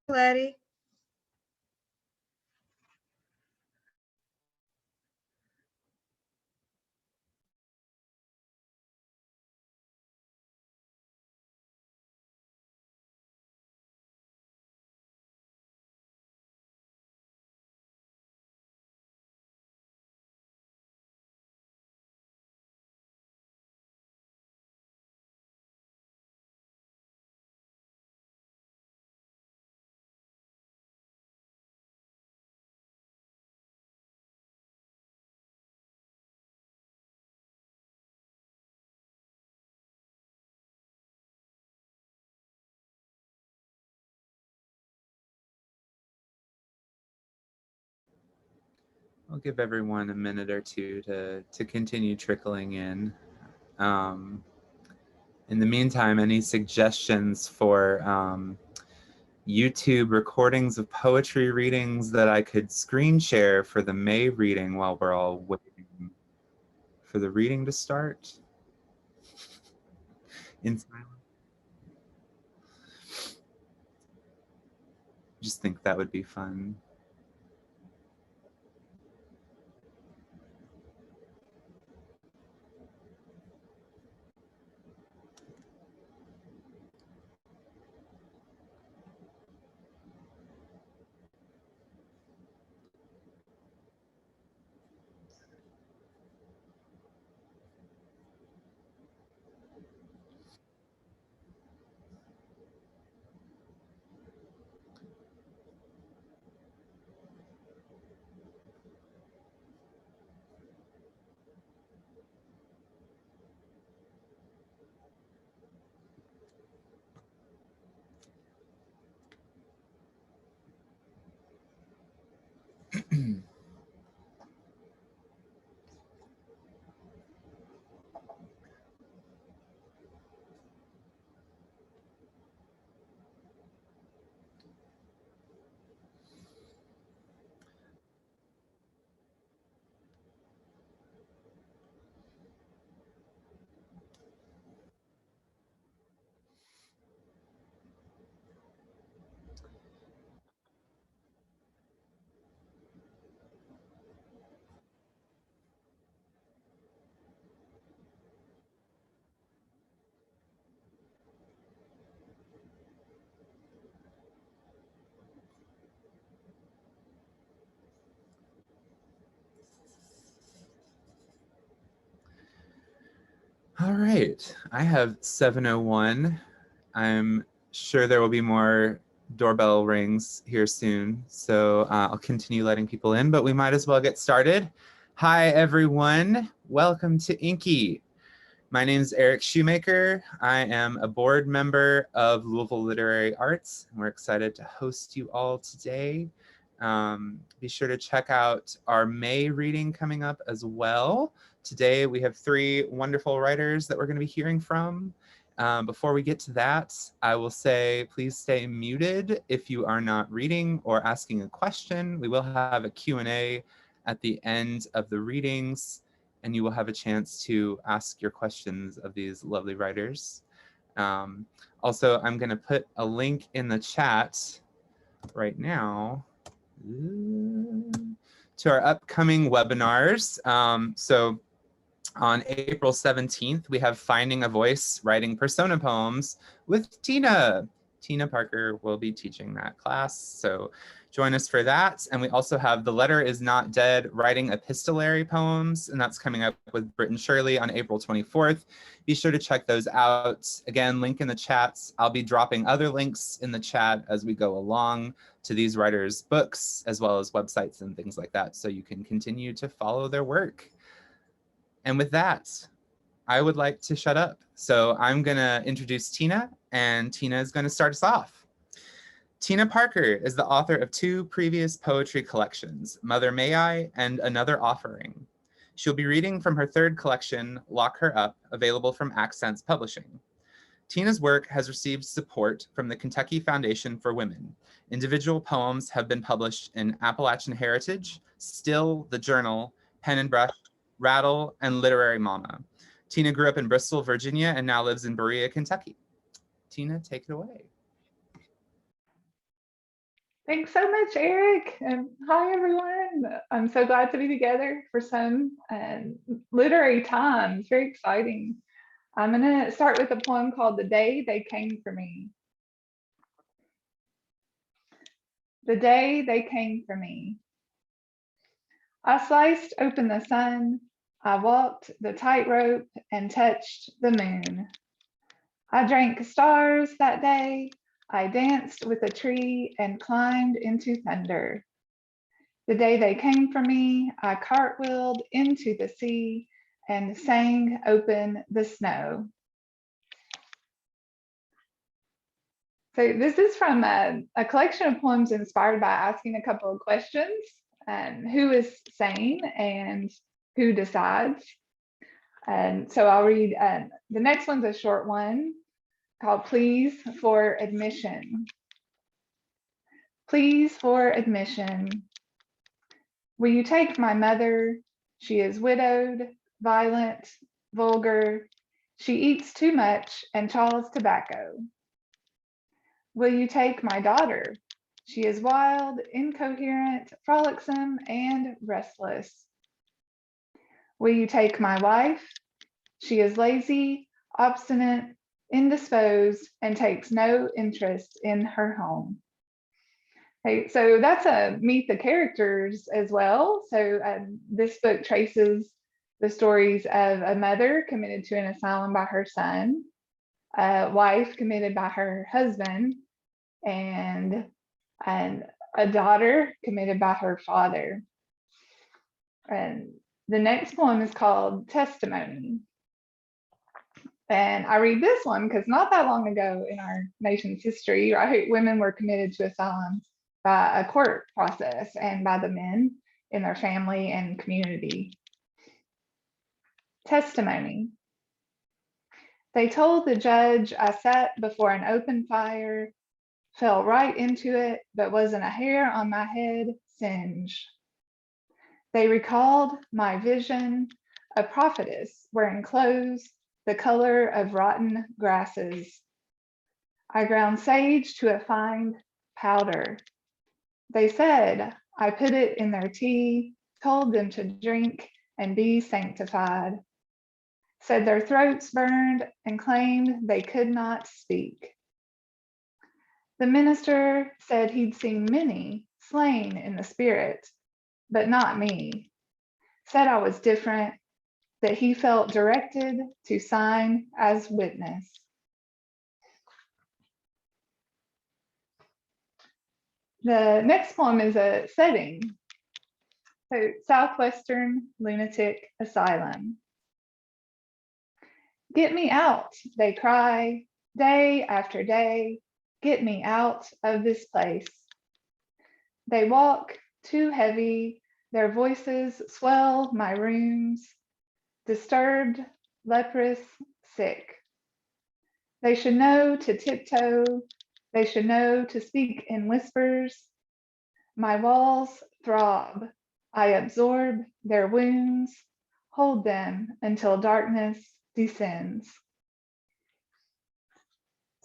Letty. I'll give everyone a minute or two to continue trickling in. Um, in the meantime, any suggestions for YouTube recordings of poetry readings that I could screen share for the May reading while we're all waiting for the reading to start? In silence. Just think that would be fun. All right, I have 7:01. I'm sure there will be more doorbell rings here soon, so I'll continue letting people in, but we might as well get started. Hi, everyone. Welcome to InKY. My name is Eric Shoemaker. I am a board member of Louisville Literary Arts. We're excited to host you all today. Be sure to check out our May reading coming up as well. Today we have 3 wonderful writers that we're going to be hearing from. Before we get to that, I will say please stay muted if you are not reading or asking a question. We will have a Q&A at the end of the readings, and you will have a chance to ask your questions of these lovely writers. Also, I'm going to put a link in the chat right now to our upcoming webinars. So on April 17th, we have Finding a Voice, Writing Persona Poems with Tina. Tina Parker will be teaching that class, so join us for that. And we also have The Letter Is Not Dead, Writing Epistolary Poems, and that's coming up with Britt and Shirley on April 24th. Be sure to check those out. Again, link in the chats. I'll be dropping other links in the chat as we go along to these writers' books, as well as websites and things like that, so you can continue to follow their work. And with that, I would like to shut up. So I'm going to introduce Tina, and Tina is going to start us off. Tina Parker is the author of 2 previous poetry collections, Mother May I and Another Offering. She'll be reading from her 3rd collection, Lock Her Up, available from Accents Publishing. Tina's work has received support from the Kentucky Foundation for Women. Individual poems have been published in Appalachian Heritage, Still, The Journal, Pen and Brush, Rattle, and Literary Mama. Tina grew up in Bristol, Virginia, and now lives in Berea, Kentucky. Tina, take it away. Thanks so much, Eric. And hi, everyone. I'm so glad to be together for some literary time. It's very exciting. I'm going to start with a poem called The Day They Came for Me. The day they came for me. I sliced open the sun. I walked the tightrope and touched the moon. I drank stars that day. I danced with a tree and climbed into thunder. The day they came for me, I cartwheeled into the sea and sang open the snow. So this is from a collection of poems inspired by asking a couple of questions. Who is sane and who decides? And so I'll read, the next one's a short one called Pleas for Admission. Pleas for admission. Will you take my mother? She is widowed, violent, vulgar. She eats too much and chaws tobacco. Will you take my daughter? She is wild, incoherent, frolicsome, and restless. Will you take my wife? She is lazy, obstinate, indisposed, and takes no interest in her home. Okay, so that's a meet the characters as well. So this book traces the stories of a mother committed to an asylum by her son, a wife committed by her husband, and a daughter committed by her father. And the next poem is called Testimony. And I read this one because not that long ago in our nation's history, right, women were committed to asylum by a court process and by the men in their family and community. Testimony. They told the judge I sat before an open fire, fell right into it, but wasn't a hair on my head singed. They recalled my vision, a prophetess wearing clothes the color of rotten grasses. I ground sage to a fine powder. They said I put it in their tea, told them to drink and be sanctified. Said their throats burned and claimed they could not speak. The minister said he'd seen many slain in the spirit, but not me. Said I was different, that he felt directed to sign as witness. The next poem is a setting. So, Southwestern Lunatic Asylum. Get me out, they cry, day after day. Get me out of this place. They walk too heavy, their voices swell my rooms. Disturbed, leprous, sick. They should know to tiptoe. They should know to speak in whispers. My walls throb. I absorb their wounds, hold them until darkness descends.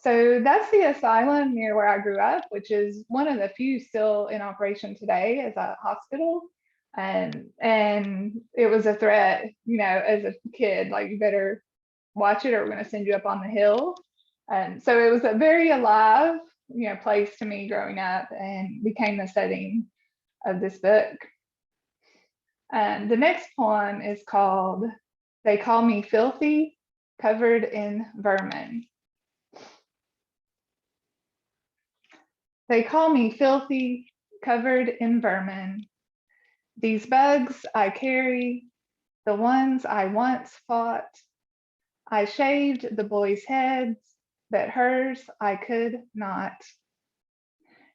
So that's the asylum near where I grew up, which is one of the few still in operation today as a hospital. And it was a threat, you know, as a kid, like you better watch it or we're going to send you up on the hill. And so it was a very alive, you know, place to me growing up and became the setting of this book. And the next poem is called They Call Me Filthy, Covered in Vermin. They call me filthy, covered in vermin. These bugs I carry, the ones I once fought. I shaved the boys' heads, but hers I could not.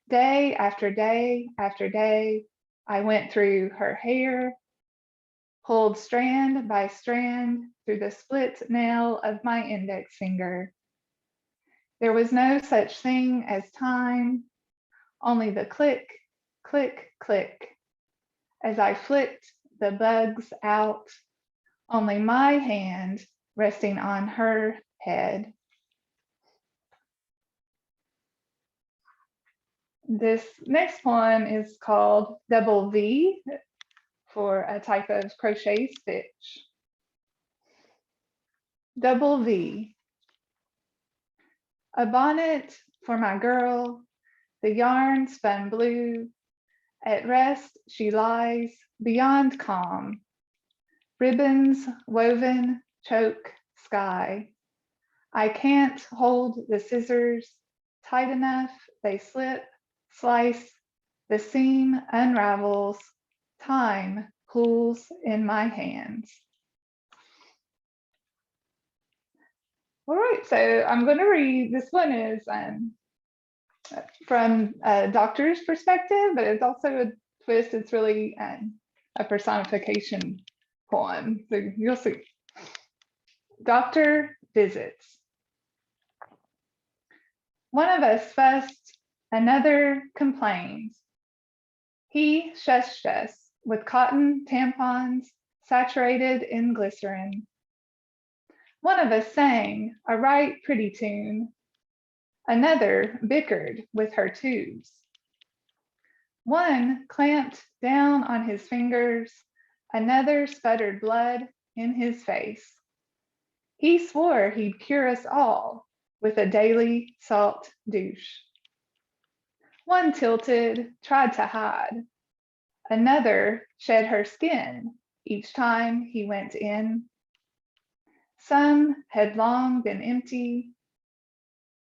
Day after day after day, I went through her hair, pulled strand by strand through the split nail of my index finger. There was no such thing as time, only the click, click, click. As I flicked the bugs out, only my hand resting on her head. This next poem is called Double V for a type of crochet stitch. Double V. A bonnet for my girl, the yarn spun blue. At rest she lies beyond calm. Ribbons woven choke sky. I can't hold the scissors tight enough, they slip, slice, the seam unravels, time cools in my hands. All right, so I'm going to read, this one is from a doctor's perspective, but it's also a twist. It's really a personification poem, so you'll see. Doctor visits. One of us fussed, another complained. He shushed us with cotton tampons saturated in glycerin. One of us sang a right pretty tune. Another bickered with her tubes. One clamped down on his fingers. Another sputtered blood in his face. He swore he'd cure us all with a daily salt douche. One tilted, tried to hide. Another shed her skin each time he went in. Some had long been empty.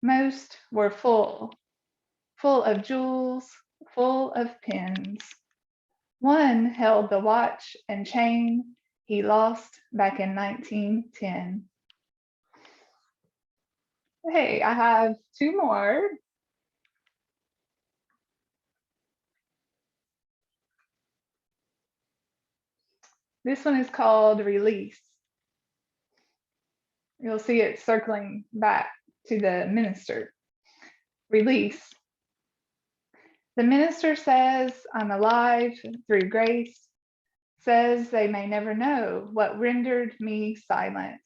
Most were full of jewels, full of pins. One held the watch and chain he lost back in 1910. Hey, I have two more. This one is called Release. You'll see it circling back to the minister. Release. The minister says I'm alive through grace, says they may never know what rendered me silent.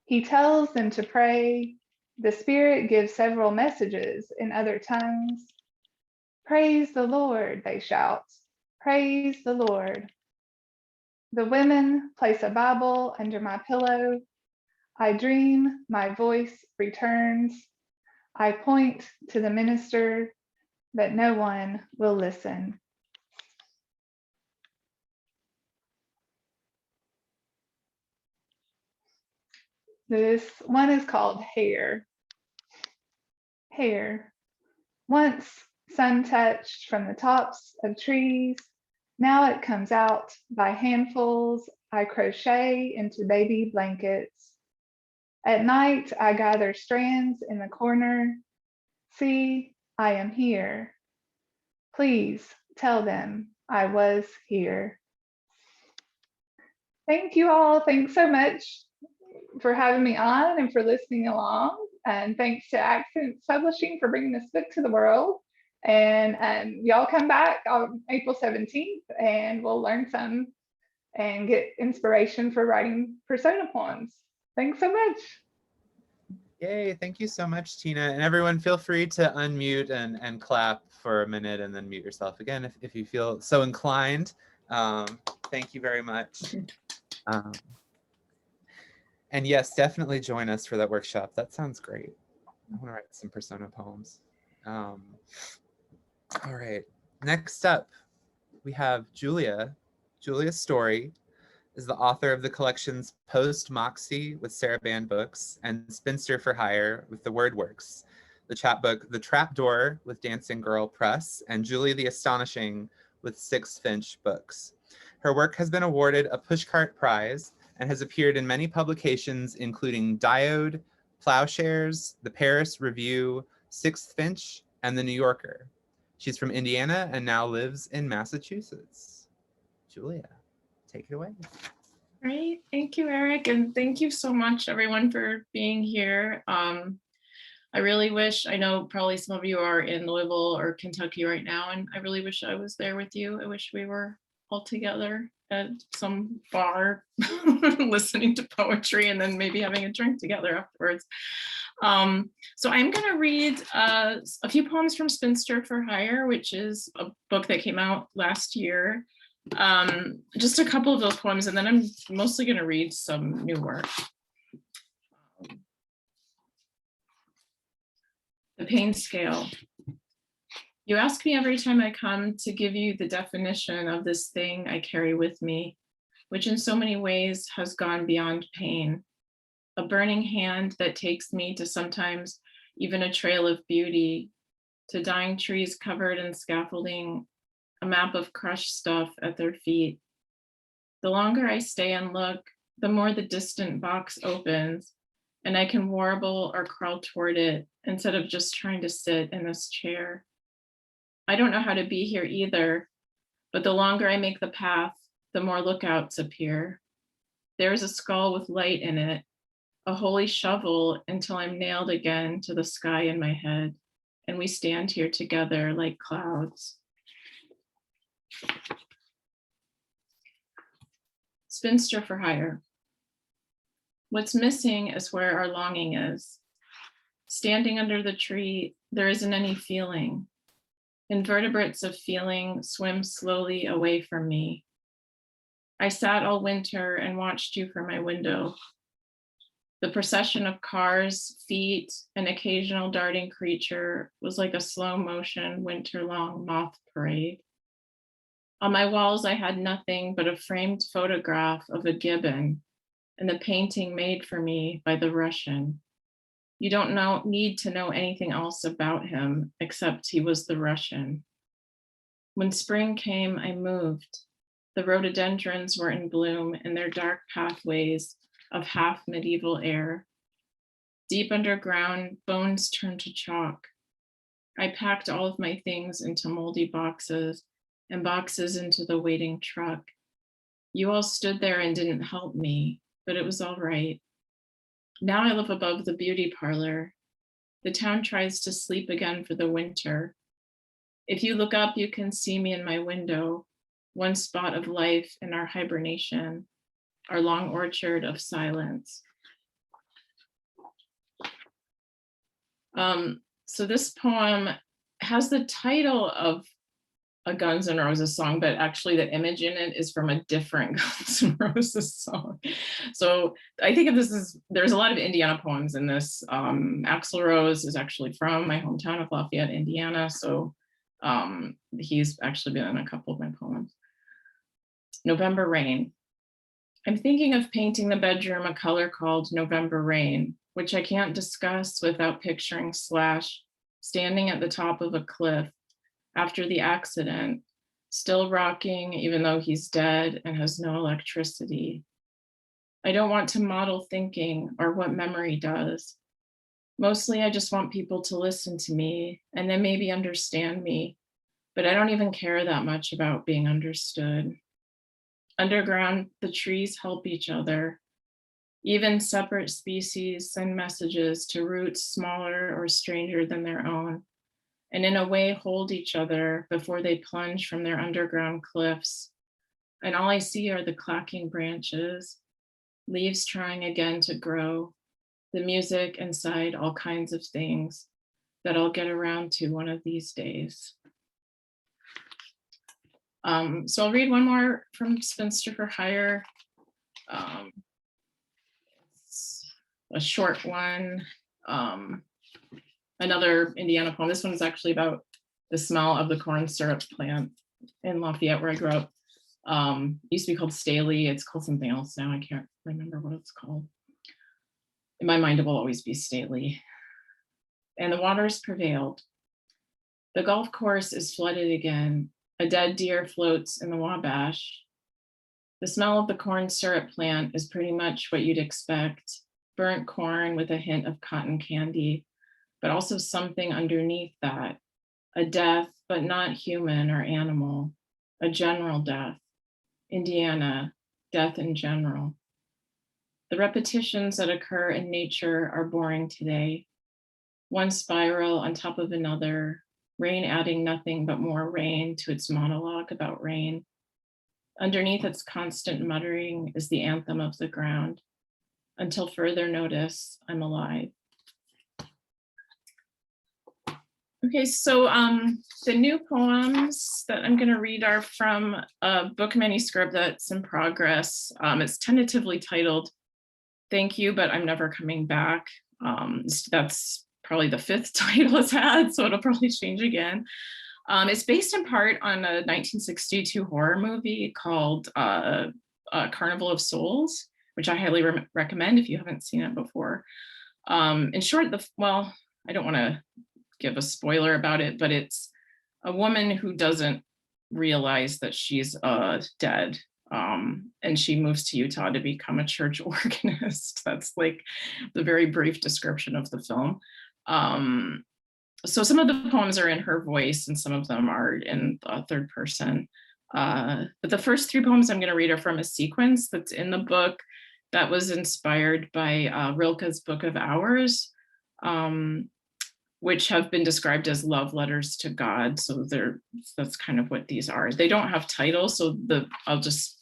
He tells them to pray. The Spirit gives several messages in other tongues. Praise the Lord, they shout. Praise the Lord. The women place a Bible under my pillow. I dream my voice returns. I point to the minister, but no one will listen. This one is called Hair. Hair. Once sun-touched from the tops of trees, now it comes out by handfuls. I crochet into baby blankets. At night, I gather strands in the corner. See, I am here. Please tell them I was here. Thank you all. Thanks so much for having me on and for listening along. And thanks to Accents Publishing for bringing this book to the world. And y'all come back on April 17th and we'll learn some and get inspiration for writing persona poems. Thanks so much. Yay, thank you so much, Tina. And everyone, feel free to unmute and clap for a minute and then mute yourself again if you feel so inclined. Thank you very much. And yes, definitely join us for that workshop. That sounds great. I want to write some persona poems. All right, next up, we have Julia. Julia Story is the author of the collections Post Moxie with Sarah Band Books and Spinster for Hire with The Word Works, the chapbook The Trapdoor with Dancing Girl Press, and Julie the Astonishing with Six Finch Books. Her work has been awarded a Pushcart Prize and has appeared in many publications, including Diode, Plowshares, the Paris Review, Sixth Finch, and the New Yorker. She's from Indiana and now lives in Massachusetts. Julia, take it away. Great, thank you, Eric, and thank you so much, everyone, for being here. I really wish, I know probably some of you are in Louisville or Kentucky right now, and I really wish I was there with you. I wish we were all together. at some bar listening to poetry and then maybe having a drink together afterwards. So I'm going to read a few poems from Spinster for Hire, which is a book that came out last year. Just a couple of those poems, and then I'm mostly going to read some new work. The Pain Scale. You ask me every time I come to give you the definition of this thing I carry with me, which in so many ways has gone beyond pain. A burning hand that takes me to sometimes even a trail of beauty, to dying trees covered in scaffolding, a map of crushed stuff at their feet. The longer I stay and look, the more the distant box opens, and I can warble or crawl toward it instead of just trying to sit in this chair. I don't know how to be here either, but the longer I make the path, the more lookouts appear. There is a skull with light in it, a holy shovel until I'm nailed again to the sky in my head, and we stand here together like clouds. Spinster for Hire. What's missing is where our longing is. Standing under the tree, there isn't any feeling. Invertebrates of feeling swim slowly away from me. I sat all winter and watched you from my window. The procession of cars, feet, an occasional darting creature was like a slow motion winter-long moth parade. On my walls, I had nothing but a framed photograph of a gibbon and the painting made for me by the Russian. You don't need to know anything else about him except he was the Russian. When spring came, I moved. The rhododendrons were in bloom in their dark pathways of half medieval air. Deep underground, bones turned to chalk. I packed all of my things into moldy boxes and boxes into the waiting truck. You all stood there and didn't help me, but it was all right. Now I live above the beauty parlor. The town tries to sleep again for the winter. If you look up, you can see me in my window, one spot of life in our hibernation, our long orchard of silence. So this poem has the title of a Guns N' Roses song, but actually the image in it is from a different Guns N' Roses song. So I think of this as, there's a lot of Indiana poems in this. Axl Rose is actually from my hometown of Lafayette, Indiana. So he's actually been in a couple of my poems. November Rain. I'm thinking of painting the bedroom a color called November Rain, which I can't discuss without picturing Slash standing at the top of a cliff after the accident, still rocking even though he's dead and has no electricity. I don't want to model thinking or what memory does. Mostly I just want people to listen to me and then maybe understand me, but I don't even care that much about being understood. Underground, the trees help each other. Even separate species send messages to roots smaller or stranger than their own, and in a way hold each other before they plunge from their underground cliffs. And all I see are the clacking branches, leaves trying again to grow, the music inside all kinds of things that I'll get around to one of these days. So I'll read one more from Spinster for Hire. It's a short one. Another Indiana poem. This one is actually about the smell of the corn syrup plant in Lafayette, where I grew up. It used to be called Staley. It's called something else now. I can't remember what it's called. In my mind, it will always be Staley. And the waters prevailed. The golf course is flooded again. A dead deer floats in the Wabash. The smell of the corn syrup plant is pretty much what you'd expect. Burnt corn with a hint of cotton candy, but also something underneath that. A death, but not human or animal. A general death. Indiana, death in general. The repetitions that occur in nature are boring today. One spiral on top of another, rain adding nothing but more rain to its monologue about rain. Underneath its constant muttering is the anthem of the ground. Until further notice, I'm alive. Okay, so the new poems that I'm going to read are from a book manuscript that's in progress. It's tentatively titled Thank You, but I'm Never Coming Back. That's probably the 5th title it's had, so it'll probably change again. It's based in part on a 1962 horror movie called Carnival of Souls, which I highly recommend if you haven't seen it before. In short, I don't want to give a spoiler about it, but it's a woman who doesn't realize that she's dead. And she moves to Utah to become a church organist. That's like the very brief description of the film. So some of the poems are in her voice and some of them are in third person. But the first 3 poems I'm going to read are from a sequence that's in the book that was inspired by Rilke's Book of Hours, which have been described as love letters to God. So that's kind of what these are. They don't have titles, so I'll just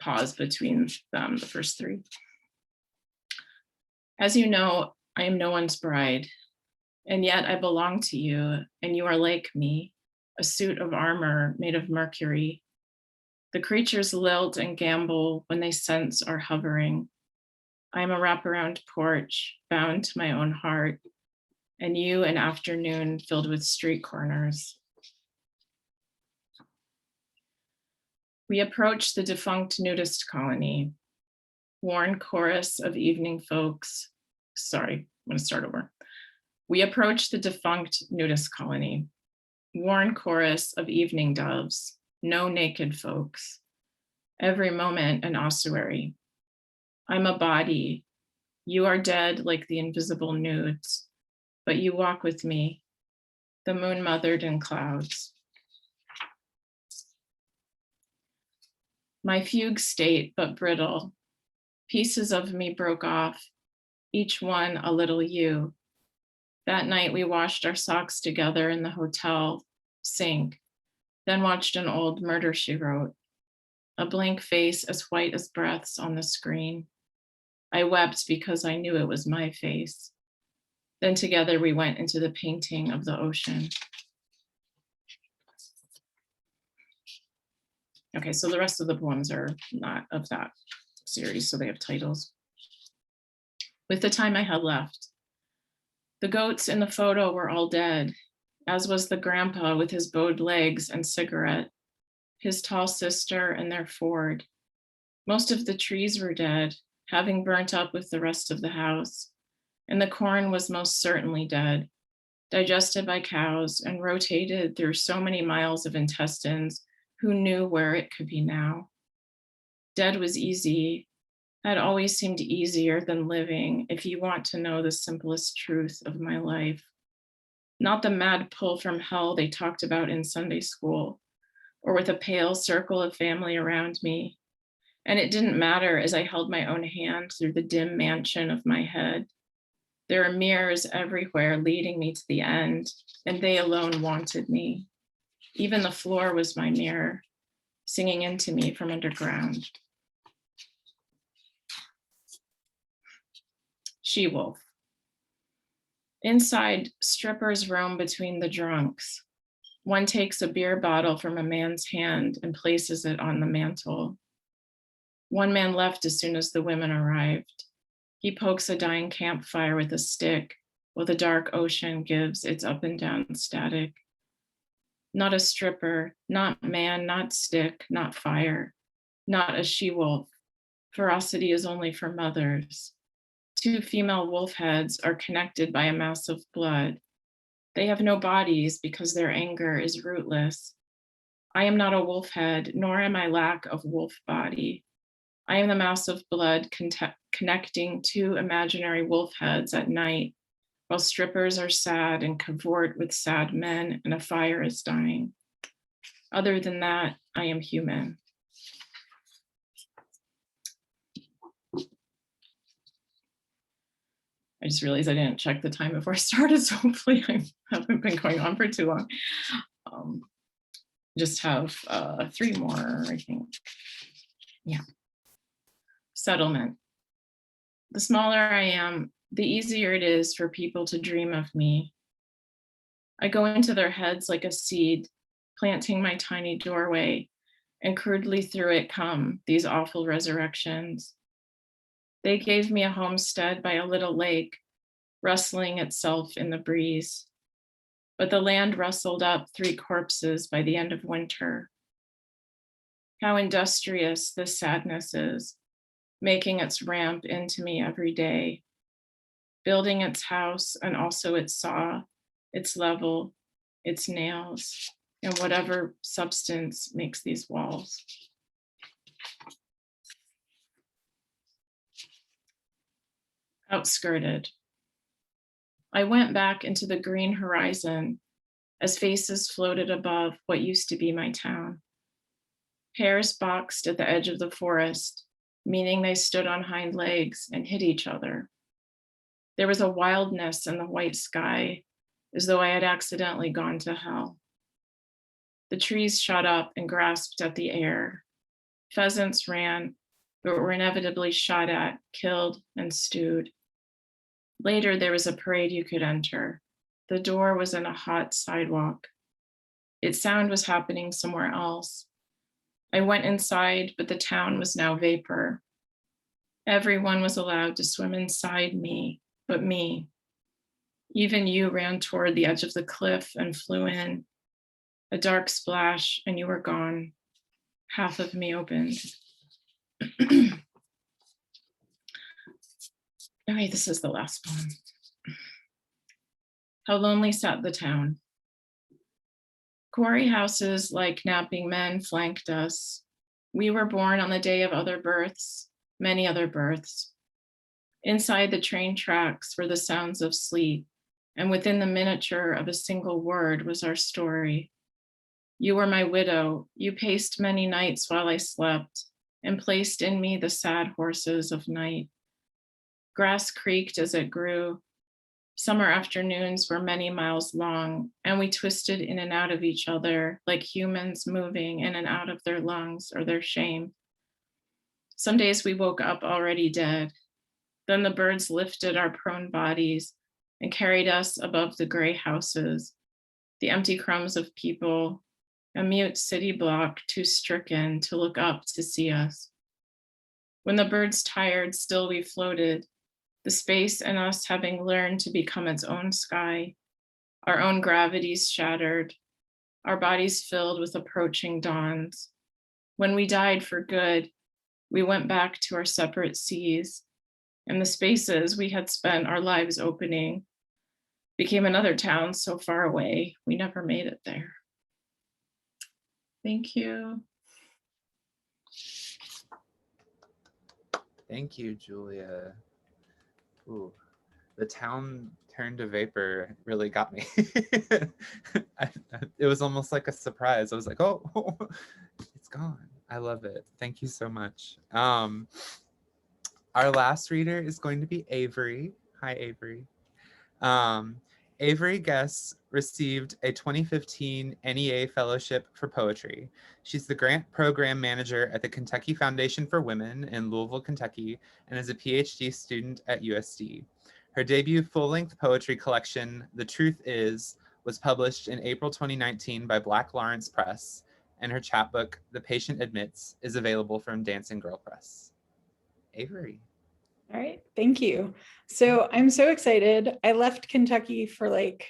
pause between them, the first 3. As you know, I am no one's bride, and yet I belong to you, and you are like me, a suit of armor made of mercury. The creatures lilt and gamble when they sense our hovering. I am a wraparound porch bound to my own heart, and you an afternoon filled with street corners. We approach the defunct nudist colony. Worn chorus of evening folks. Sorry, I'm going to start over. We approach the defunct nudist colony. Worn chorus of evening doves. No naked folks. Every moment an ossuary. I'm a body. You are dead like the invisible nudes, but you walk with me, the moon mothered in clouds. My fugue state, but brittle. Pieces of me broke off, each one a little you. That night we washed our socks together in the hotel sink, then watched an old Murder, She Wrote, a blank face as white as breaths on the screen. I wept because I knew it was my face. Then together we went into the painting of the ocean. Okay, so the rest of the poems are not of that series, so they have titles. With the time I had left, the goats in the photo were all dead, as was the grandpa with his bowed legs and cigarette, his tall sister and their Ford. Most of the trees were dead, having burnt up with the rest of the house, and the corn was most certainly dead, digested by cows and rotated through so many miles of intestines. Who knew where it could be now? Dead was easy, had always seemed easier than living, if you want to know the simplest truth of my life. Not the mad pull from hell they talked about in Sunday school, or with a pale circle of family around me. And it didn't matter as I held my own hand through the dim mansion of my head. There are mirrors everywhere leading me to the end, and they alone wanted me. Even the floor was my mirror, singing into me from underground. She-wolf. Inside, strippers roam between the drunks. One takes a beer bottle from a man's hand and places it on the mantle. One man left as soon as the women arrived. He pokes a dying campfire with a stick while the dark ocean gives its up and down static. Not a stripper, not man, not stick, not fire, not a she-wolf. Ferocity is only for mothers. 2 female wolf heads are connected by a mass of blood. They have no bodies because their anger is rootless. I am not a wolf head, nor am I lack of wolf body. I am the mass of blood connecting 2 imaginary wolf heads at night, while strippers are sad and cavort with sad men and a fire is dying. Other than that, I am human. I just realized I didn't check the time before I started, so hopefully I haven't been going on for too long. just have 3 more, I think. Yeah. Settlement. The smaller I am, the easier it is for people to dream of me. I go into their heads like a seed, planting my tiny doorway, and crudely through it come these awful resurrections. They gave me a homestead by a little lake, rustling itself in the breeze. But the land rustled up 3 corpses by the end of winter. How industrious this sadness is, making its ramp into me every day, building its house and also its saw, its level, its nails, and whatever substance makes these walls. Outskirted. I went back into the green horizon as faces floated above what used to be my town. Hares boxed at the edge of the forest, meaning they stood on hind legs and hit each other. There was a wildness in the white sky, as though I had accidentally gone to hell. The trees shot up and grasped at the air. Pheasants ran, but were inevitably shot at, killed, and stewed. Later, there was a parade you could enter. The door was in a hot sidewalk. Its sound was happening somewhere else. I went inside, but the town was now vapor. Everyone was allowed to swim inside me, but me. Even you ran toward the edge of the cliff and flew in. A dark splash, and you were gone. Half of me opened. Okay, this is the last one. How lonely sat the town. Quarry houses like napping men flanked us. We were born on the day of other births, many other births. Inside the train tracks were the sounds of sleep, and within the miniature of a single word was our story. You were my widow. You paced many nights while I slept, and placed in me the sad horses of night. Grass creaked as it grew. Summer afternoons were many miles long, and we twisted in and out of each other like humans moving in and out of their lungs or their shame. Some days we woke up already dead. Then the birds lifted our prone bodies and carried us above the gray houses, the empty crumbs of people, a mute city block too stricken to look up to see us. When the birds tired, still we floated, the space in us having learned to become its own sky, our own gravities shattered, our bodies filled with approaching dawns. When we died for good, we went back to our separate seas, and the spaces we had spent our lives opening became another town so far away, we never made it there. Thank you. Thank you, Julia. Ooh, the town turned to vapor really got me. It was almost like a surprise. I was like, oh, it's gone. I love it. Thank you so much. Our last reader is going to be Avery. Hi, Avery. Avery Guess received a 2015 NEA Fellowship for Poetry. She's the Grant Program Manager at the Kentucky Foundation for Women in Louisville, Kentucky, and is a PhD student at USD. Her debut full-length poetry collection, The Truth Is, was published in April 2019 by Black Lawrence Press, and her chapbook, The Patient Admits, is available from Dancing Girl Press. Avery. All right, thank you. So I'm so excited. I left Kentucky for like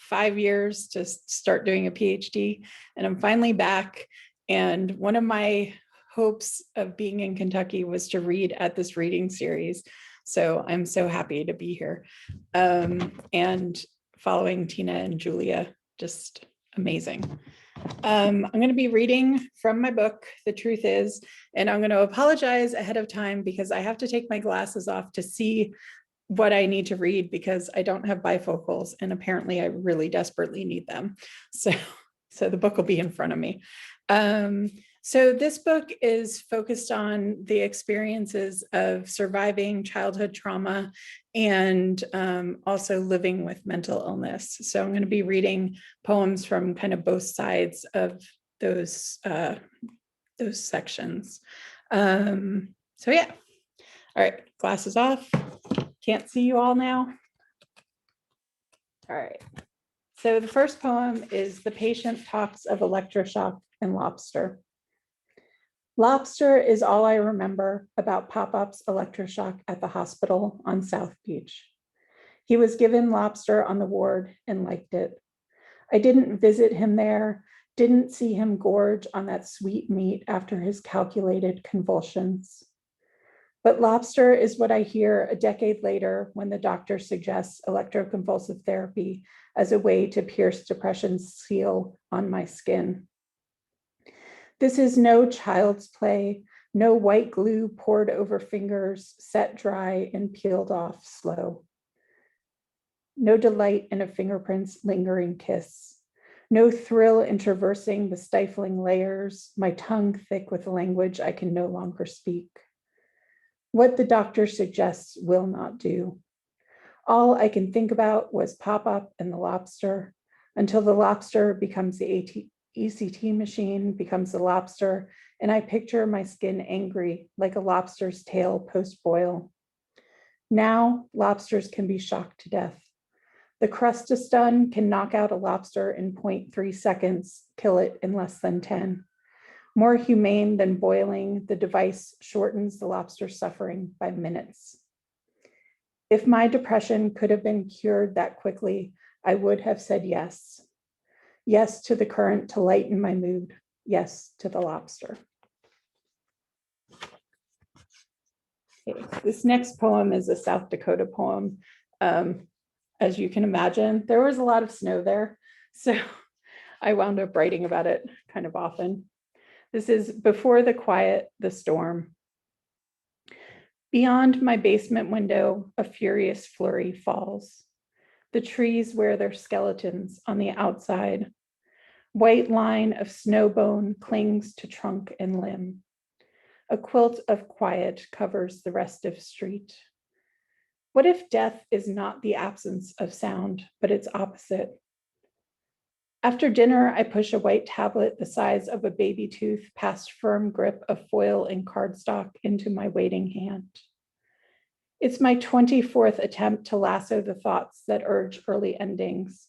5 years to start doing a PhD, and I'm finally back. And one of my hopes of being in Kentucky was to read at this reading series. So I'm so happy to be here. And following Tina and Julia, just amazing. I'm going to be reading from my book, The Truth Is, and I'm going to apologize ahead of time because I have to take my glasses off to see what I need to read because I don't have bifocals, and apparently I really desperately need them. So the book will be in front of me. So this book is focused on the experiences of surviving childhood trauma and also living with mental illness. So I'm going to be reading poems from kind of both sides of those sections. So yeah. All right, glasses off. Can't see you all now. All right. So the first poem is The Patient Talks of Electroshock and Lobster. Lobster is all I remember about Pop-Up's electroshock at the hospital on South Beach. He was given lobster on the ward and liked it. I didn't visit him there, didn't see him gorge on that sweet meat after his calculated convulsions. But lobster is what I hear a decade later when the doctor suggests electroconvulsive therapy as a way to pierce depression's seal on my skin. This is no child's play, no white glue poured over fingers, set dry and peeled off slow. No delight in a fingerprint's lingering kiss. No thrill in traversing the stifling layers, my tongue thick with language I can no longer speak. What the doctor suggests will not do. All I can think about was Pop-Up and the lobster, until the lobster becomes the ECT machine, becomes the lobster, and I picture my skin angry like a lobster's tail post-boil. Now, lobsters can be shocked to death. The crustastun can knock out a lobster in 0.3 seconds, kill it in less than 10. More humane than boiling, the device shortens the lobster's suffering by minutes. If my depression could have been cured that quickly, I would have said yes. Yes to the current to lighten my mood. Yes to the lobster. Okay, this next poem is a South Dakota poem. As you can imagine, there was a lot of snow there, so I wound up writing about it kind of often. This is Before the Quiet, the Storm. Beyond my basement window, a furious flurry falls. The trees wear their skeletons on the outside. White line of snowbone clings to trunk and limb. A quilt of quiet covers the rest of street. What if death is not the absence of sound, but its opposite? After dinner, I push a white tablet the size of a baby tooth past firm grip of foil and cardstock into my waiting hand. It's my 24th attempt to lasso the thoughts that urge early endings.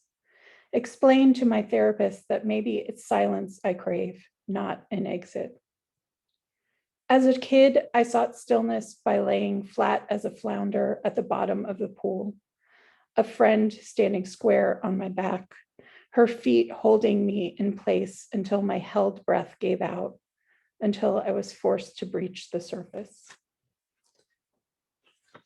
Explain to my therapist that maybe it's silence I crave, not an exit. As a kid, I sought stillness by laying flat as a flounder at the bottom of the pool. A friend standing square on my back, her feet holding me in place until my held breath gave out, until I was forced to breach the surface.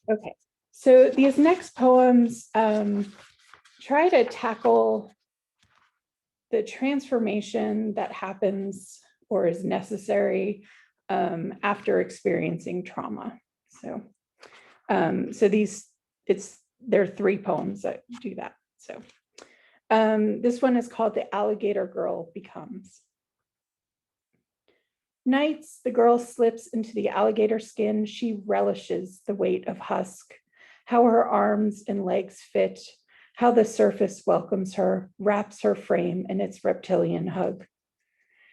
Okay, so these next poems try to tackle the transformation that happens or is necessary after experiencing trauma. So there are 3 poems that do that. So this one is called The Alligator Girl Becomes. Nights, the girl slips into the alligator skin. She relishes the weight of husk, how her arms and legs fit, how the surface welcomes her, wraps her frame in its reptilian hug.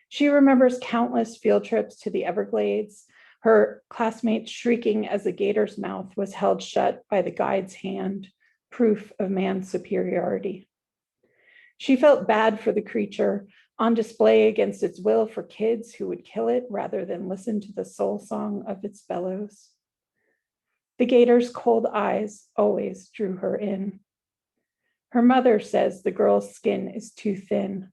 She remembers countless field trips to the Everglades, her classmates shrieking as the gator's mouth was held shut by the guide's hand, proof of man's superiority. She felt bad for the creature, on display against its will for kids who would kill it rather than listen to the soul song of its bellows. The gator's cold eyes always drew her in. Her mother says the girl's skin is too thin.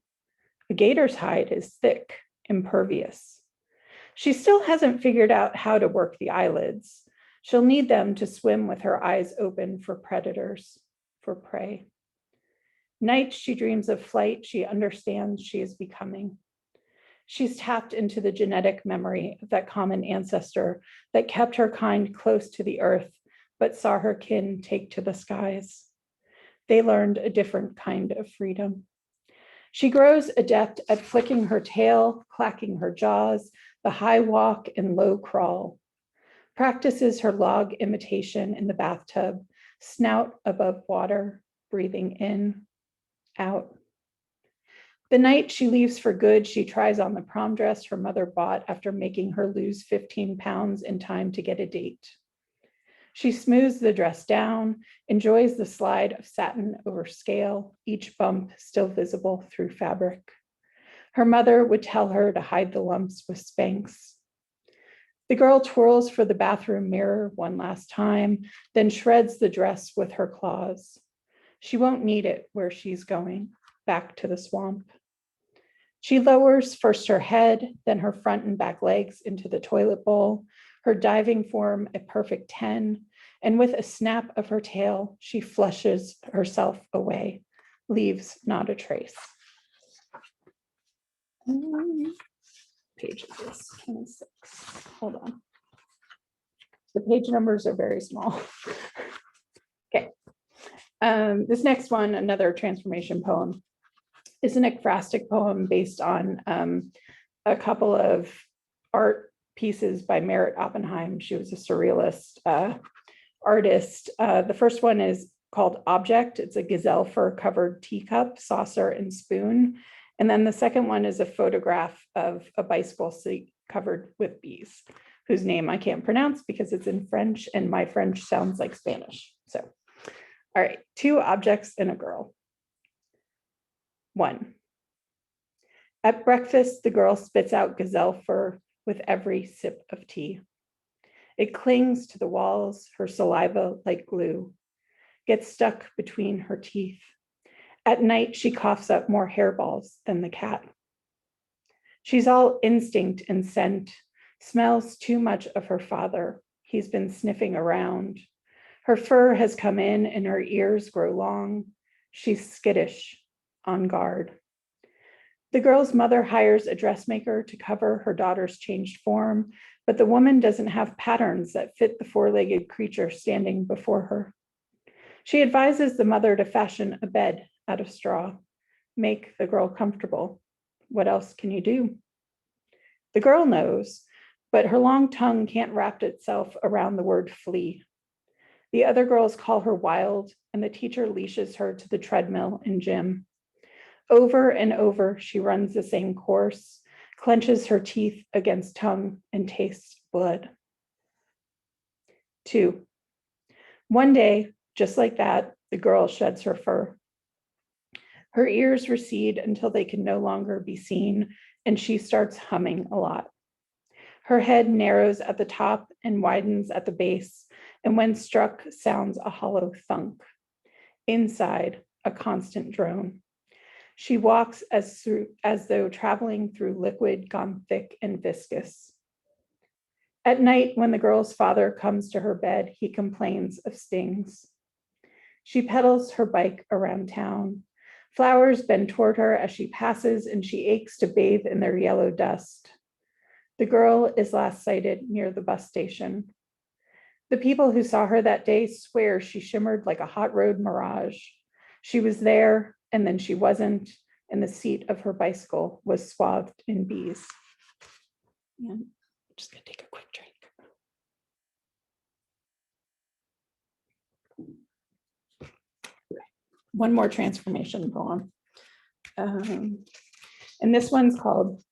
A gator's hide is thick, impervious. She still hasn't figured out how to work the eyelids. She'll need them to swim with her eyes open for predators, for prey. Nights she dreams of flight, she understands she is becoming. She's tapped into the genetic memory of that common ancestor that kept her kind close to the earth, but saw her kin take to the skies. They learned a different kind of freedom. She grows adept at flicking her tail, clacking her jaws, the high walk and low crawl. Practices her log imitation in the bathtub, snout above water, breathing in, out. The night she leaves for good, she tries on the prom dress her mother bought after making her lose 15 pounds in time to get a date. She smooths the dress down, enjoys the slide of satin over scale, each bump still visible through fabric. Her mother would tell her to hide the lumps with Spanx. The girl twirls for the bathroom mirror one last time, then shreds the dress with her claws. She won't need it where she's going, back to the swamp. She lowers first her head, then her front and back legs into the toilet bowl, her diving form a perfect 10, and with a snap of her tail, she flushes herself away, leaves not a trace. Page is this, 26. Hold on. The page numbers are very small. Okay. This next one, another transformation poem, is an ekphrastic poem based on a couple of art pieces by Merritt Oppenheim. She was a surrealist artist. The first one is called Object. It's a gazelle fur covered teacup, saucer, and spoon. And then the second one is a photograph of a bicycle seat covered with bees, whose name I can't pronounce because it's in French and my French sounds like Spanish. So, all right, 2 objects and a girl. 1. At breakfast, the girl spits out gazelle fur with every sip of tea. It clings to the walls, her saliva like glue, gets stuck between her teeth. At night, she coughs up more hairballs than the cat. She's all instinct and scent, smells too much of her father. He's been sniffing around. Her fur has come in and her ears grow long. She's skittish, on guard. The girl's mother hires a dressmaker to cover her daughter's changed form, but the woman doesn't have patterns that fit the 4-legged creature standing before her. She advises the mother to fashion a bed out of straw, make the girl comfortable. What else can you do? The girl knows, but her long tongue can't wrap itself around the word flee. The other girls call her wild, and the teacher leashes her to the treadmill and gym. Over and over, she runs the same course, clenches her teeth against tongue, and tastes blood. 2. One day, just like that, the girl sheds her fur. Her ears recede until they can no longer be seen, and she starts humming a lot. Her head narrows at the top and widens at the base, and when struck, sounds a hollow thunk. Inside, a constant drone. She walks as though traveling through liquid gone thick and viscous. At night, when the girl's father comes to her bed, he complains of stings. She pedals her bike around town. Flowers bend toward her as she passes, and she aches to bathe in their yellow dust. The girl is last sighted near the bus station. The people who saw her that day swear she shimmered like a hot road mirage. She was there, and then she wasn't, and the seat of her bicycle was swathed in bees. And I'm just gonna take a quick drink. One more transformation poem. And this one's called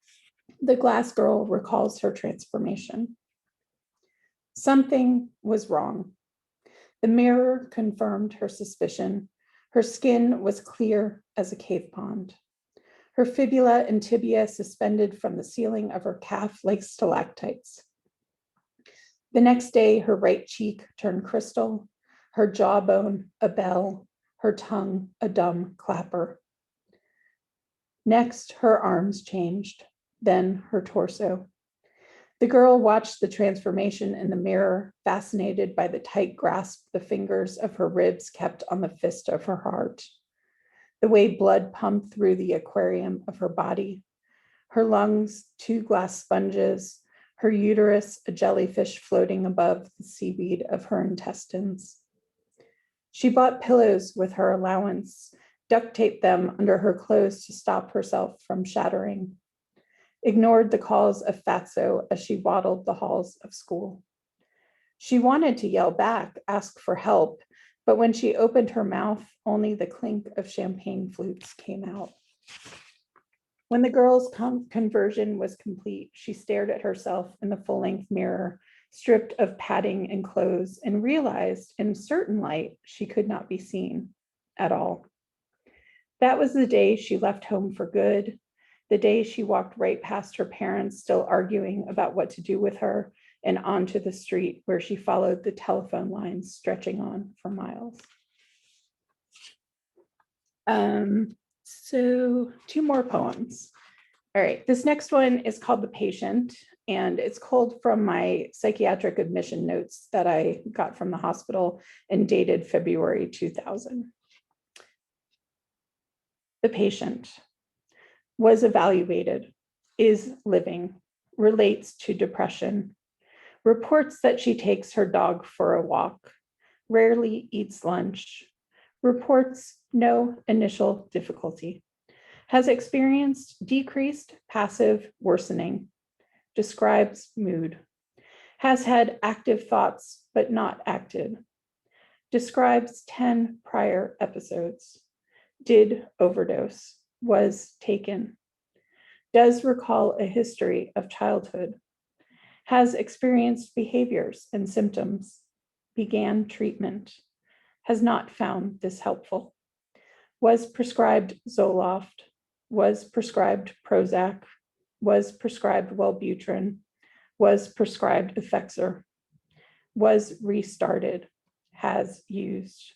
The Glass Girl Recalls Her Transformation. Something was wrong. The mirror confirmed her suspicion. Her skin was clear as a cave pond. Her fibula and tibia suspended from the ceiling of her calf like stalactites. The next day, her right cheek turned crystal, her jawbone a bell, her tongue a dumb clapper. Next, her arms changed, then her torso. The girl watched the transformation in the mirror, fascinated by the tight grasp the fingers of her ribs kept on the fist of her heart, the way blood pumped through the aquarium of her body, her lungs 2 glass sponges, her uterus a jellyfish floating above the seaweed of her intestines. She bought pillows with her allowance, duct taped them under her clothes to stop herself from shattering, ignored the calls of fatso as she waddled the halls of school. She wanted to yell back, ask for help, but when she opened her mouth, only the clink of champagne flutes came out. When the girl's conversion was complete, she stared at herself in the full-length mirror, stripped of padding and clothes, and realized in certain light she could not be seen at all. That was the day she left home for good, the day she walked right past her parents still arguing about what to do with her, and onto the street where she followed the telephone lines stretching on for miles. So 2 more poems. All right, this next one is called The Patient, and it's culled from my psychiatric admission notes that I got from the hospital and dated February 2000. The patient was evaluated, is living, relates to depression, reports that she takes her dog for a walk, rarely eats lunch, reports no initial difficulty, has experienced decreased passive worsening, describes mood, has had active thoughts but not acted, describes 10 prior episodes, did overdose, was taken, does recall a history of childhood, has experienced behaviors and symptoms, began treatment, has not found this helpful, was prescribed Zoloft, was prescribed Prozac, was prescribed Wellbutrin, was prescribed Effexor, was restarted, has used,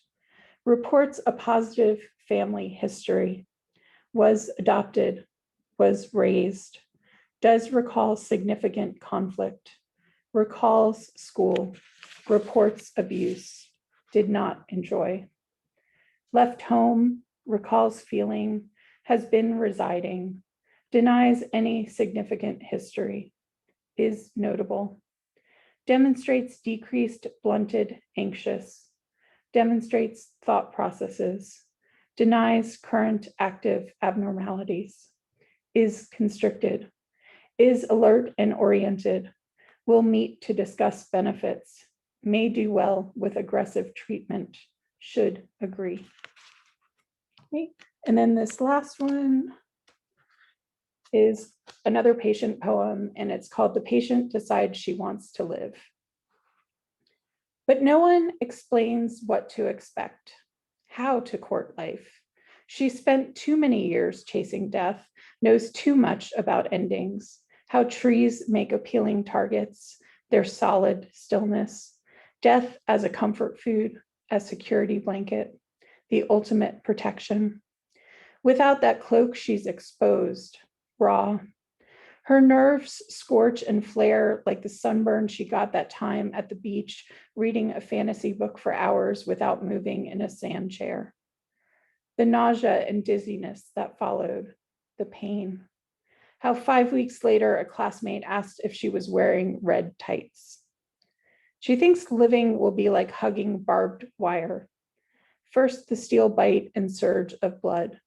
reports a positive family history, was adopted, was raised, does recall significant conflict, recalls school, reports abuse, did not enjoy, left home, recalls feeling, has been residing, denies any significant history, is notable, demonstrates decreased, blunted, anxious, demonstrates thought processes, denies current active abnormalities, is constricted, is alert and oriented, will meet to discuss benefits, may do well with aggressive treatment, should agree. Okay. And then this last one is another patient poem, and it's called The Patient Decides She Wants to Live. But no one explains what to expect, how to court life. She spent too many years chasing death, knows too much about endings, how trees make appealing targets, their solid stillness, death as a comfort food, a security blanket, the ultimate protection. Without that cloak, she's exposed, raw. Her nerves scorch and flare like the sunburn she got that time at the beach, reading a fantasy book for hours without moving in a sand chair. The nausea and dizziness that followed, the pain. How 5 weeks later, a classmate asked if she was wearing red tights. She thinks living will be like hugging barbed wire. First, the steel bite and surge of blood,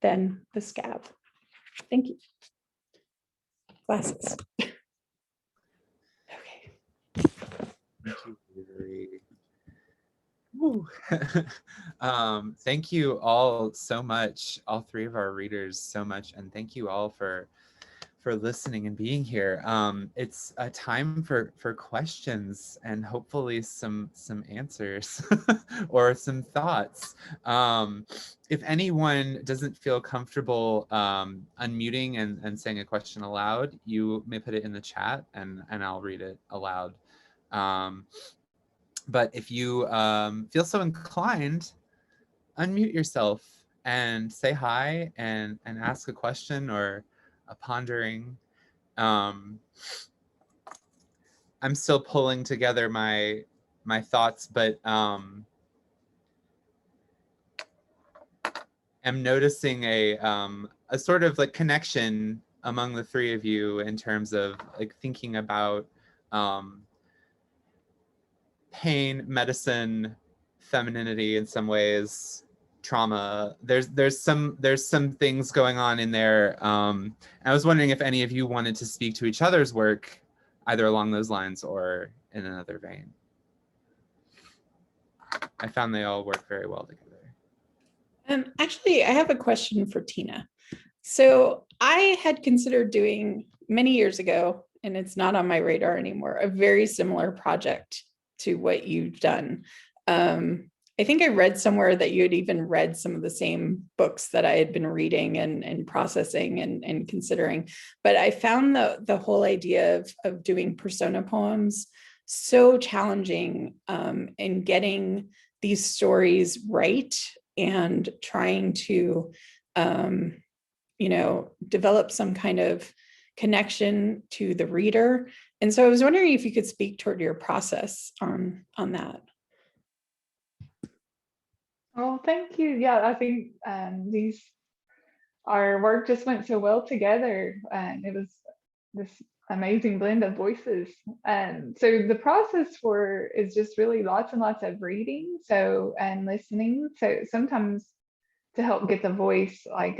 then the scab. Thank you. Glasses. Okay. Thank you, Avery. Woo. Thank you all so much, all 3 of our readers so much, and thank you all for listening and being here. It's a time for questions and hopefully some answers or some thoughts. If anyone doesn't feel comfortable unmuting and saying a question aloud, you may put it in the chat and I'll read it aloud. But if you feel so inclined, unmute yourself and say hi and ask a question or a pondering. I'm still pulling together my thoughts, but I'm noticing a sort of like connection among the 3 of you in terms of like thinking about pain, medicine, femininity in some ways, trauma. There's some things going on in there. I was wondering if any of you wanted to speak to each other's work, either along those lines or in another vein. I found they all work very well together. Actually, I have a question for Tina. So I had considered doing many years ago, and it's not on my radar anymore, a very similar project to what you've done. I think I read somewhere that you had even read some of the same books that I had been reading and processing and considering. But I found the whole idea of doing persona poems so challenging in getting these stories right and trying to develop some kind of connection to the reader. And so I was wondering if you could speak toward your process on that. Well, thank you. Yeah, I think our work just went so well together, and it was this amazing blend of voices. And so the process is just really lots and lots of reading, and listening. So sometimes to help get the voice, like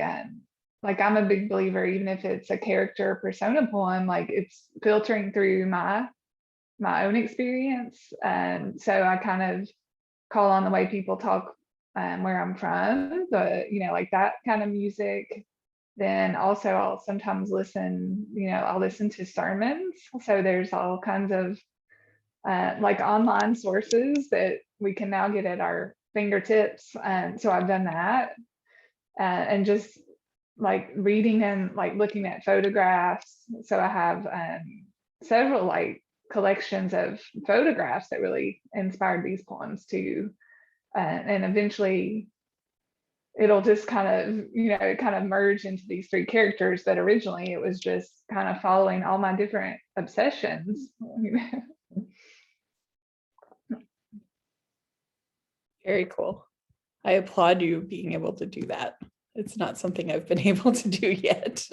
I'm a big believer, even if it's a character or persona poem, like it's filtering through my own experience. And so I kind of call on the way people talk where I'm from, like that kind of music. Then also I'll sometimes I'll listen to sermons. So there's all kinds of like online sources that we can now get at our fingertips. So I've done that, and just like reading and like looking at photographs. So I have several like collections of photographs that really inspired these poems too. And eventually it'll just kind of merge into these three characters, but originally it was just kind of following all my different obsessions. Very cool. I applaud you being able to do that. It's not something I've been able to do yet.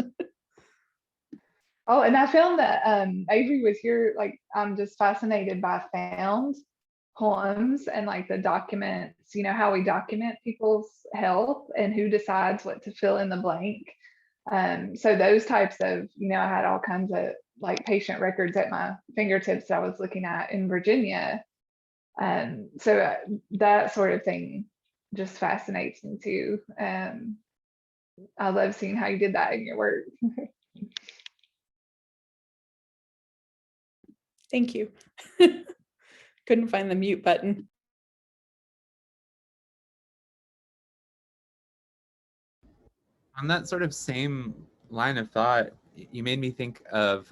Oh, and I found that Avery was here, like I'm just fascinated by found poems and like the documents, how we document people's health and who decides what to fill in the blank. So those types of, I had all kinds of like patient records at my fingertips that I was looking at in Virginia. So that sort of thing just fascinates me too. I love seeing how you did that in your work. Thank you. Couldn't find the mute button. On that sort of same line of thought, you made me think of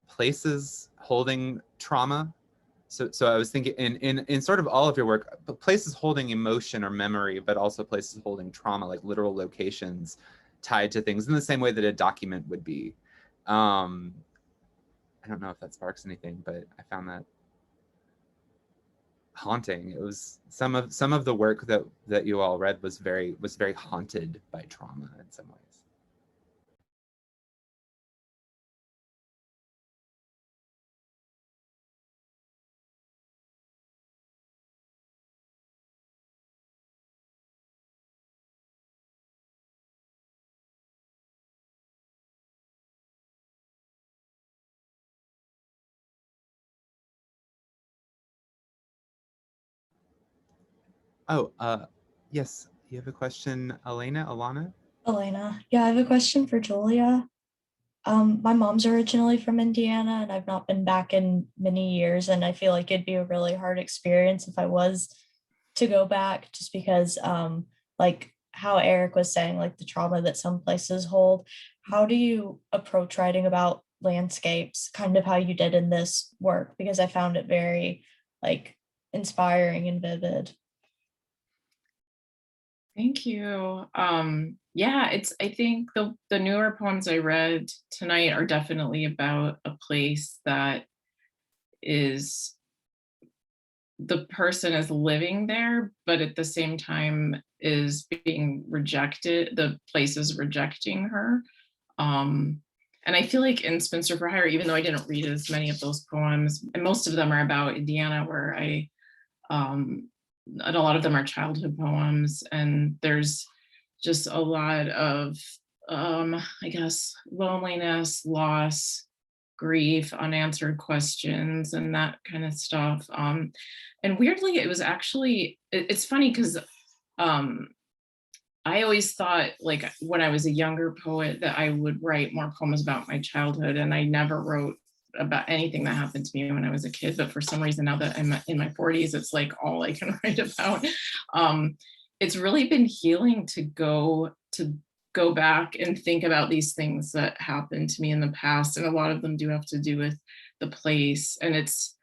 places holding trauma. So I was thinking in sort of all of your work, places holding emotion or memory, but also places holding trauma, like literal locations tied to things in the same way that a document would be. I don't know if that sparks anything, but I found that haunting. It was some of the work that you all read was very haunted by trauma in some ways. Oh, yes, you have a question, Alana? Elena, yeah, I have a question for Julia. My mom's originally from Indiana, and I've not been back in many years, and I feel like it'd be a really hard experience if I was to go back, just because, like how Eric was saying, like the trauma that some places hold. How do you approach writing about landscapes, kind of how you did in this work? Because I found it very like inspiring and vivid. Thank you. Yeah, I think the newer poems I read tonight are definitely about a place that is, the person is living there, but at the same time is being rejected. The place is rejecting her. And I feel like in Spinster for Hire, even though I didn't read as many of those poems, and most of them are about Indiana, where and a lot of them are childhood poems, and there's just a lot of I guess loneliness, loss, grief, unanswered questions, and that kind of stuff. And weirdly, it was actually, it's funny because I always thought, like, when I was a younger poet, that I would write more poems about my childhood, and I never wrote about anything that happened to me when I was a kid. But for some reason, now that I'm in my 40s, it's like all I can write about. It's really been healing to go back and think about these things that happened to me in the past, and a lot of them do have to do with the place. And it's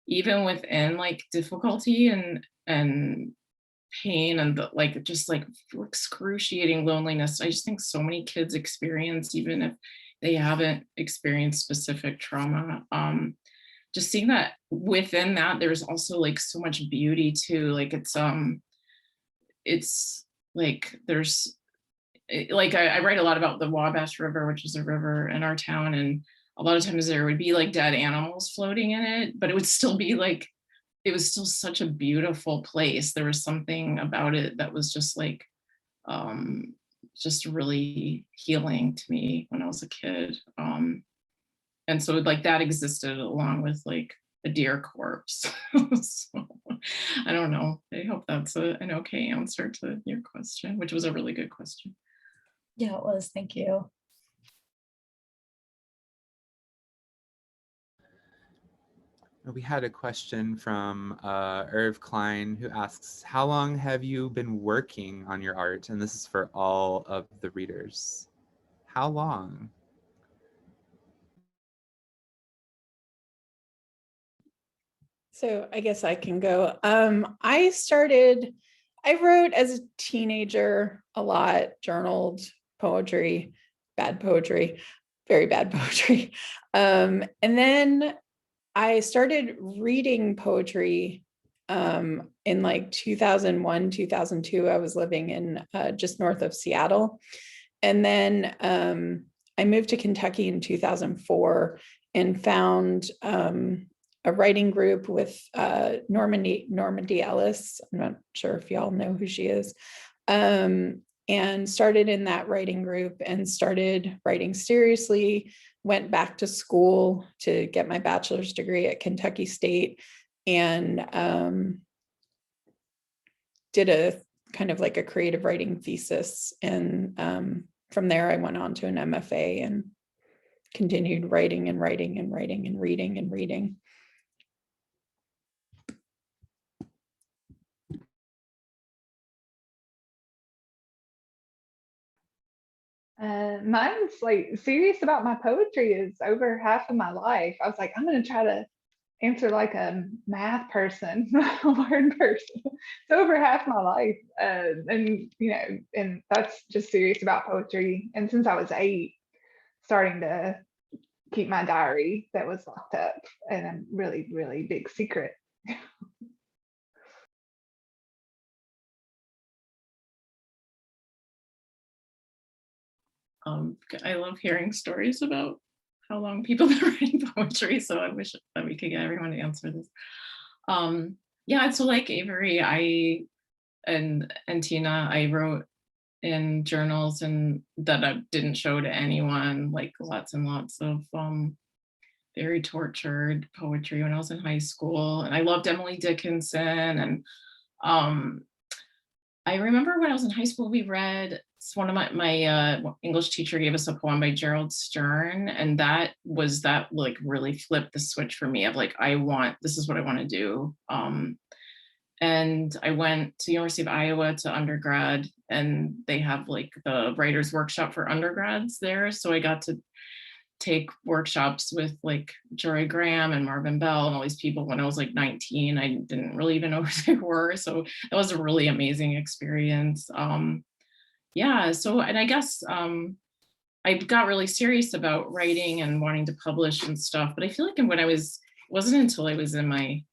even within like difficulty and pain and the, like just like excruciating loneliness, I just think so many kids experience, even if they haven't experienced specific trauma. Just seeing that within that there's also like so much beauty too. Like it's like there's like I write a lot about the Wabash River, which is a river in our town, and a lot of times there would be like dead animals floating in it, but it would still be like, it was still such a beautiful place. There was something about it that was just like just really healing to me when I was a kid. And so like that existed along with like a deer corpse. So I don't know. I hope that's an okay answer to your question, which was a really good question. Yeah, it was. Thank you. We had a question from Irv Klein, who asks, how long have you been working on your art? And this is for all of the readers. How long? So I guess I can go. I wrote as a teenager a lot, journaled poetry, bad poetry, very bad poetry. And then I started reading poetry in like 2001, 2002. I was living in just north of Seattle. And then I moved to Kentucky in 2004 and found a writing group with Normandy Ellis. I'm not sure if y'all know who she is. And started in that writing group and started writing seriously, went back to school to get my bachelor's degree at Kentucky State, and did a kind of like a creative writing thesis. And from there, I went on to an MFA and continued writing and writing and writing and reading and reading. Mine's like serious about my poetry is over half of my life. I was like, I'm gonna try to answer like a math person, a word person. It's over half my life. And and that's just serious about poetry. And since I was 8, starting to keep my diary that was locked up in a really, really big secret. I love hearing stories about how long people have been writing poetry, so I wish that we could get everyone to answer this. Yeah, so like Avery, and Tina, I wrote in journals and that I didn't show to anyone, like lots and lots of very tortured poetry when I was in high school. And I loved Emily Dickinson. And I remember when I was in high school, we read, one of my English teacher gave us a poem by Gerald Stern, and that like really flipped the switch for me of like, this is what I want to do. And I went to University of Iowa to undergrad, and they have like the writers workshop for undergrads there. So I got to take workshops with like Jory Graham and Marvin Bell and all these people when I was like 19. I didn't really even know who they were. So that was a really amazing experience. Yeah, so, and I guess I got really serious about writing and wanting to publish and stuff, but I feel like it wasn't until I was in my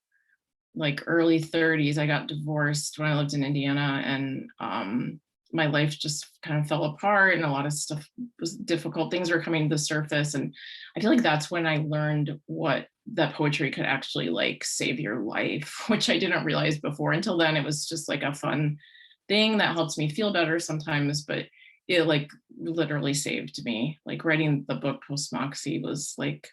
like early 30s, I got divorced when I lived in Indiana, and my life just kind of fell apart and a lot of stuff was difficult. Things were coming to the surface. And I feel like that's when I learned that poetry could actually like save your life, which I didn't realize before. Until then, it was just like a fun thing that helps me feel better sometimes, but it like literally saved me. Like writing the book Post Moxie was like,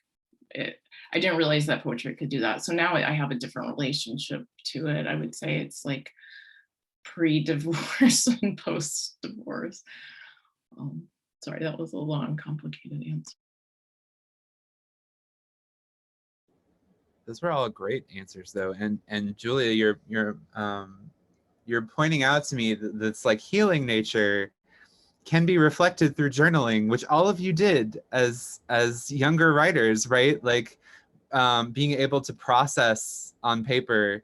I didn't realize that poetry could do that. So now I have a different relationship to it. I would say it's like pre-divorce and post-divorce. Sorry, that was a long, complicated answer. Those were all great answers, though. And Julia, you're pointing out to me that this like healing nature can be reflected through journaling, which all of you did as younger writers, right? Like being able to process on paper,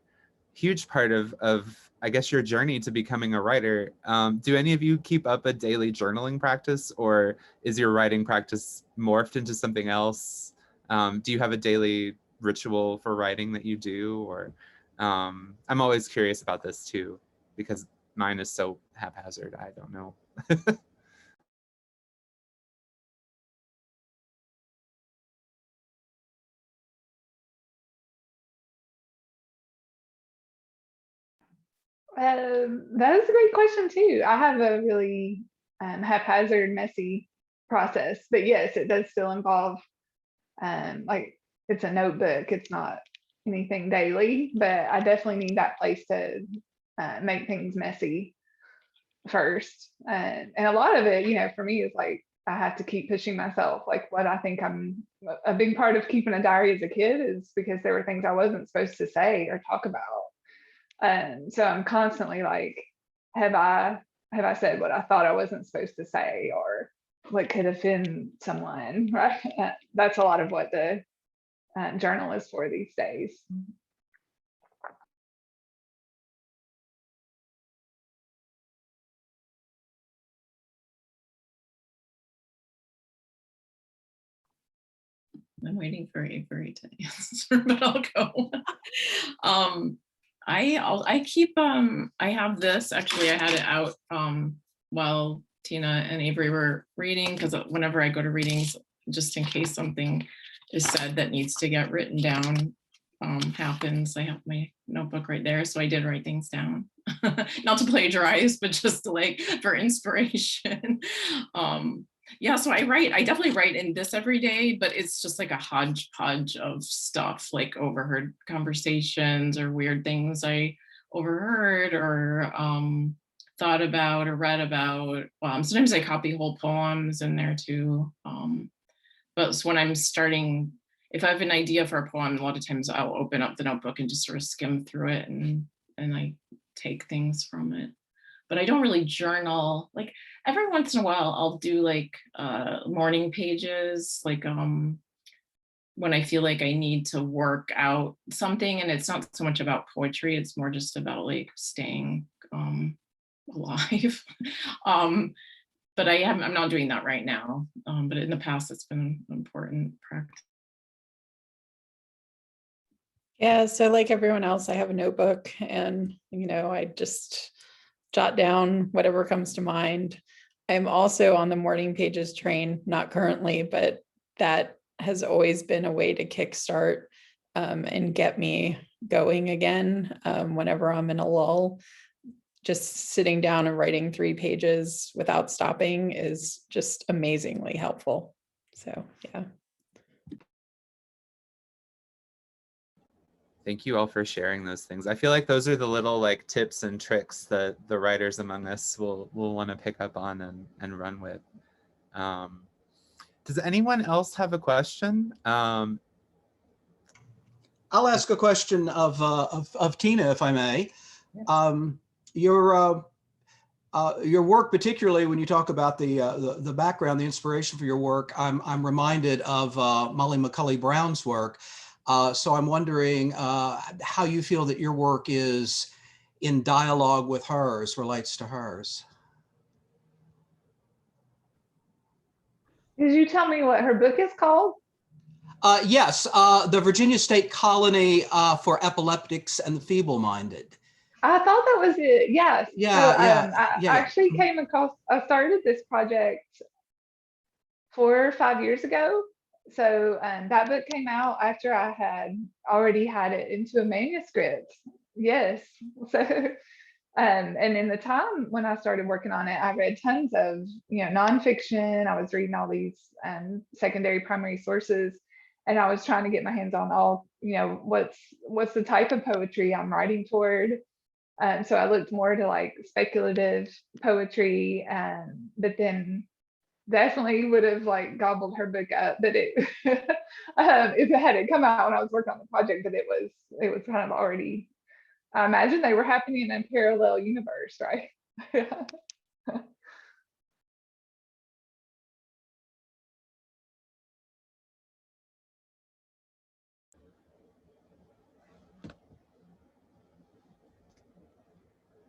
huge part of I guess your journey to becoming a writer. Do any of you keep up a daily journaling practice, or is your writing practice morphed into something else? Do you have a daily ritual for writing that you do? Or I'm always curious about this too, because mine is so haphazard. I don't know. That is a great question too. I have a really haphazard, messy process, but yes, it does still involve like it's a notebook. It's not anything daily, but I definitely need that place to make things messy first. And a lot of it, you know, for me is like I have to keep pushing myself. Like what I think I'm a big part of keeping a diary as a kid is because there were things I wasn't supposed to say or talk about. So I'm constantly like, have I said what I thought I wasn't supposed to say, or what could offend someone, right? That's a lot of what the journal is for these days. I'm waiting for Avery to answer, but I'll go. I keep I have this, actually I had it out while Tina and Avery were reading, because whenever I go to readings, just in case something is said that needs to get written down happens, I have my notebook right there, so I did write things down. Not to plagiarize, but just to like for inspiration. Yeah, so I definitely write in this every day, but it's just like a hodgepodge of stuff, like overheard conversations or weird things I overheard or thought about or read about. Sometimes I copy whole poems in there too. But when I'm starting, if I have an idea for a poem, a lot of times I'll open up the notebook and just sort of skim through it and I take things from it. But I don't really journal. Like every once in a while, I'll do like morning pages, like when I feel like I need to work out something, and it's not so much about poetry, it's more just about like staying alive. But I'm not doing that right now. But in the past, it's been an important practice. Yeah, so like everyone else, I have a notebook and, you know, I just jot down whatever comes to mind. I'm also on the morning pages train, not currently, but that has always been a way to kickstart and get me going again whenever I'm in a lull. Just sitting down and writing 3 pages without stopping is just amazingly helpful. So, yeah. Thank you all for sharing those things. I feel like those are the little like tips and tricks that the writers among us will want to pick up on and run with. Does anyone else have a question? I'll ask a question of Tina, if I may. Your work, particularly when you talk about the background, the inspiration for your work, I'm reminded of Molly McCulley Brown's work. So I'm wondering how you feel that your work is in dialogue with hers, relates to hers. Did you tell me what her book is called? Yes, the Virginia State Colony for Epileptics and the Feeble-Minded. I thought that was it. Yes. Yeah, So, yeah, I actually came across, I started this project 4 or 5 years ago. So that book came out after I had already had it into a manuscript. Yes. So, and in the time when I started working on it, I read tons of, you know, nonfiction. I was reading all these secondary primary sources, and I was trying to get my hands on all, you know, what's the type of poetry I'm writing toward. So I looked more to like speculative poetry, but then definitely would have like gobbled her book up. But it, if it had come out when I was working on the project, but it was kind of already. I imagine they were happening in a parallel universe, right?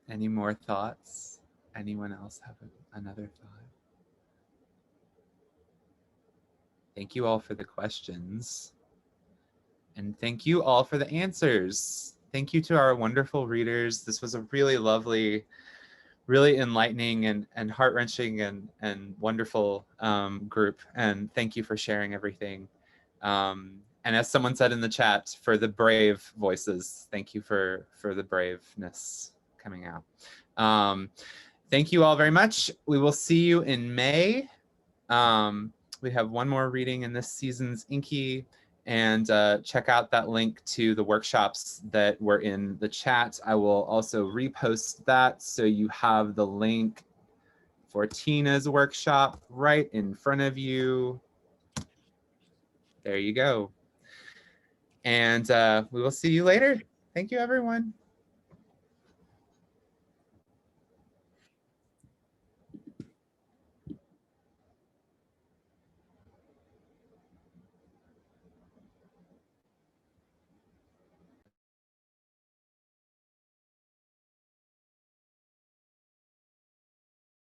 Any more thoughts? Anyone else have another thought? Thank you all for the questions. And thank you all for the answers. Thank you to our wonderful readers. This was a really lovely, really enlightening and heart-wrenching and wonderful group. And thank you for sharing everything. And as someone said in the chat, for the brave voices, thank you for the braveness coming out. Thank you all very much. We will see you in May. We have one more reading in this season's InKY, and check out that link to the workshops that were in the chat. I will also repost that so you have the link for Tina's workshop right in front of you. There you go. And we will see you later. Thank you, everyone.